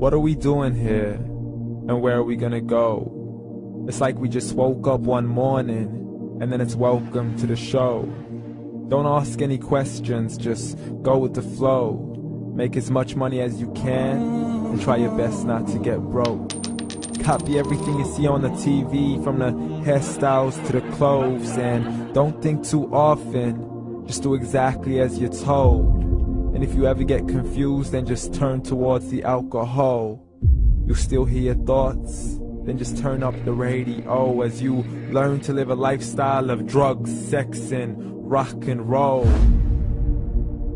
What are we doing here? And where are we gonna go? It's like we just woke up one morning and then it's welcome to the show. Don't ask any questions, just go with the flow. Make as much money as you can and try your best not to get broke. Copy everything you see on the TV, from the hairstyles to the clothes, and don't think too often, just do exactly as you're told. And if you ever get confused, then just turn towards the alcohol. You'll still hear your thoughts, then just turn up the radio as you learn to live a lifestyle of drugs, sex, and rock and roll.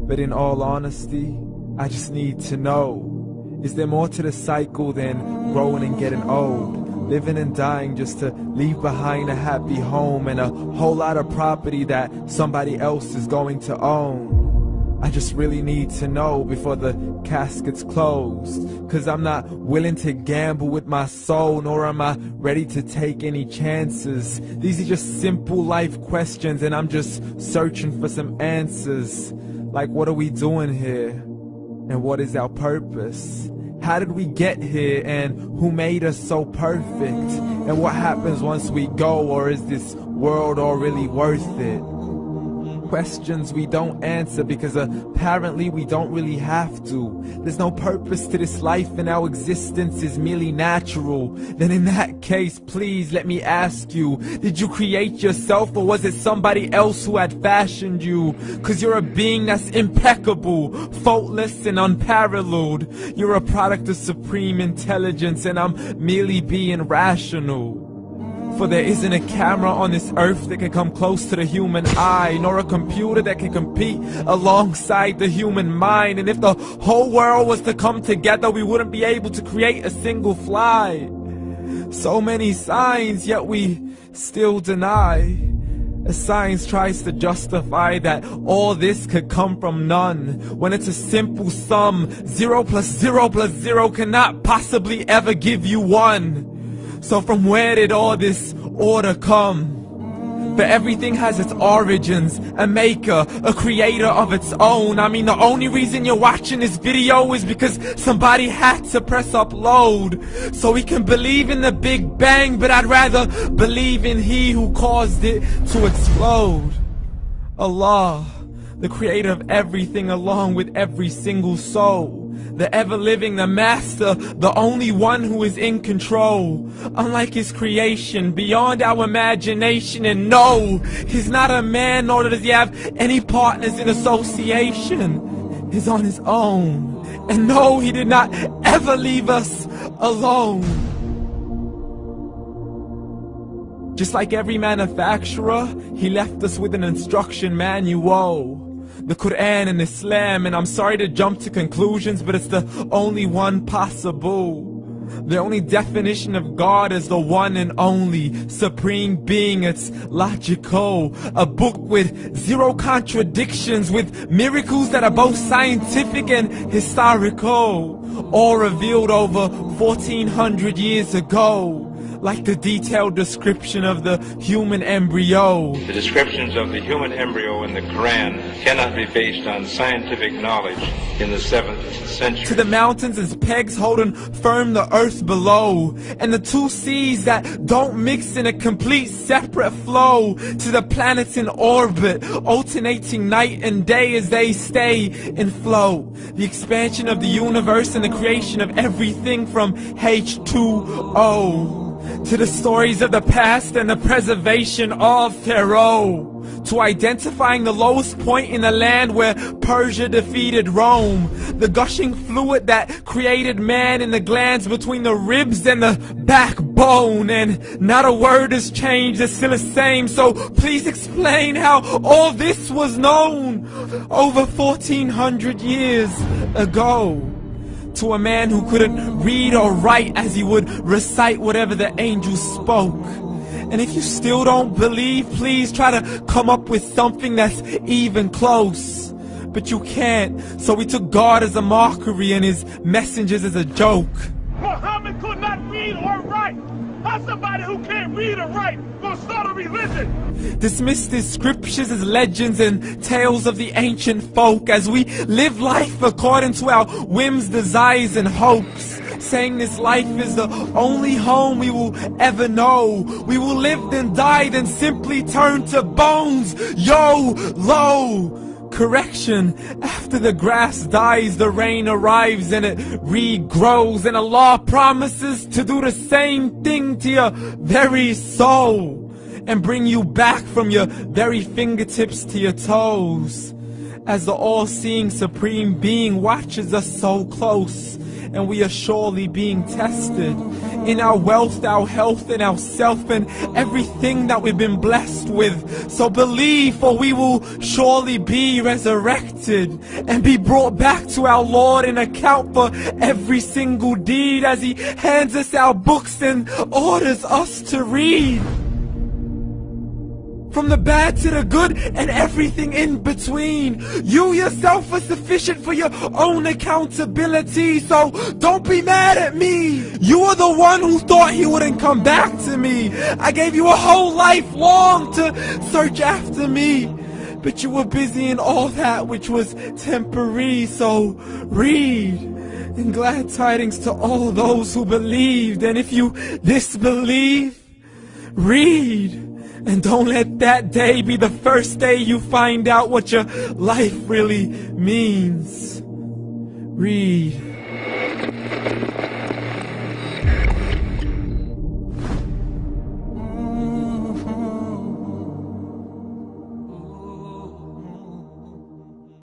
But in all honesty, I just need to know, is there more to the cycle than growing and getting old? Living and dying just to leave behind a happy home and a whole lot of property that somebody else is going to own. I just really need to know before the casket's closed, 'cause I'm not willing to gamble with my soul, nor am I ready to take any chances. These are just simple life questions and I'm just searching for some answers. Like, what are we doing here? And what is our purpose? How did we get here, and who made us so perfect? And what happens once we go, or is this world all really worth it? Questions we don't answer because apparently we don't really have to. There's no purpose to this life and our existence is merely natural. Then in that case, please let me ask you, did you create yourself, or was it somebody else who had fashioned you? 'Cause you're a being that's impeccable, faultless and unparalleled. You're a product of supreme intelligence and I'm merely being rational. For there isn't a camera on this earth that can come close to the human eye, nor a computer that can compete alongside the human mind. And if the whole world was to come together, we wouldn't be able to create a single fly. So many signs, yet we still deny. As science tries to justify that all this could come from none, when it's a simple sum. 0 plus 0 plus 0 cannot possibly ever give you 1. So from where did all this order come? But everything has its origins, a maker, a creator of its own. I mean, the only reason you're watching this video is because somebody had to press upload. So we can believe in the Big Bang, but I'd rather believe in He who caused it to explode. Allah, the creator of everything along with every single soul. The ever-living, the master, the only one who is in control. Unlike his creation, beyond our imagination. And no, he's not a man, nor does he have any partners in association. He's on his own. And no, he did not ever leave us alone. Just like every manufacturer, he left us with an instruction manual. The Quran and Islam, and I'm sorry to jump to conclusions, but it's the only one possible. The only definition of God is the one and only supreme being. It's logical, a book with 0 contradictions, with miracles that are both scientific and historical, all revealed over 1400 years ago. Like the detailed description of the human embryo. The descriptions of the human embryo in the Quran cannot be based on scientific knowledge in the 7th century. To the mountains as pegs holding firm the earth below, and the 2 seas that don't mix in a complete separate flow. To the planets in orbit, alternating night and day as they stay in flow. The expansion of the universe and the creation of everything from H2O. To the stories of the past and the preservation of Pharaoh. To identifying the lowest point in the land where Persia defeated Rome. The gushing fluid that created man in the glands between the ribs and the backbone. And not a word has changed, it's still the same. So please explain how all this was known over 1400 years ago. To a man who couldn't read or write, as he would recite whatever the angels spoke. And if you still don't believe, please try to come up with something that's even close. But you can't, so we took God as a mockery and his messengers as a joke. Muhammad could not read or write. How's somebody who can't read or write gonna start a religion? Dismissed his scriptures as legends and tales of the ancient folk, as we live life according to our whims, desires, and hopes. saying this life is the only home we will ever know. We will live then die, then simply turn to bones. YOLO! Correction, after the grass dies, the rain arrives and it regrows, and Allah promises to do the same thing to your very soul and bring you back from your very fingertips to your toes, as the all-seeing supreme being watches us so close, and we are surely being tested in our wealth, our health, and our self, and everything that we've been blessed with. So believe, for we will surely be resurrected and be brought back to our Lord and account for every single deed, as He hands us our books and orders us to read. From the bad to the good and everything in between. You yourself are sufficient for your own accountability, so don't be mad at me. You are the one who thought He wouldn't come back to me. I gave you a whole life long to search after me, but you were busy in all that which was temporary. So read, and glad tidings to all those who believed. And if you disbelieve, read. And don't let that day be the first day you find out what your life really means. Read.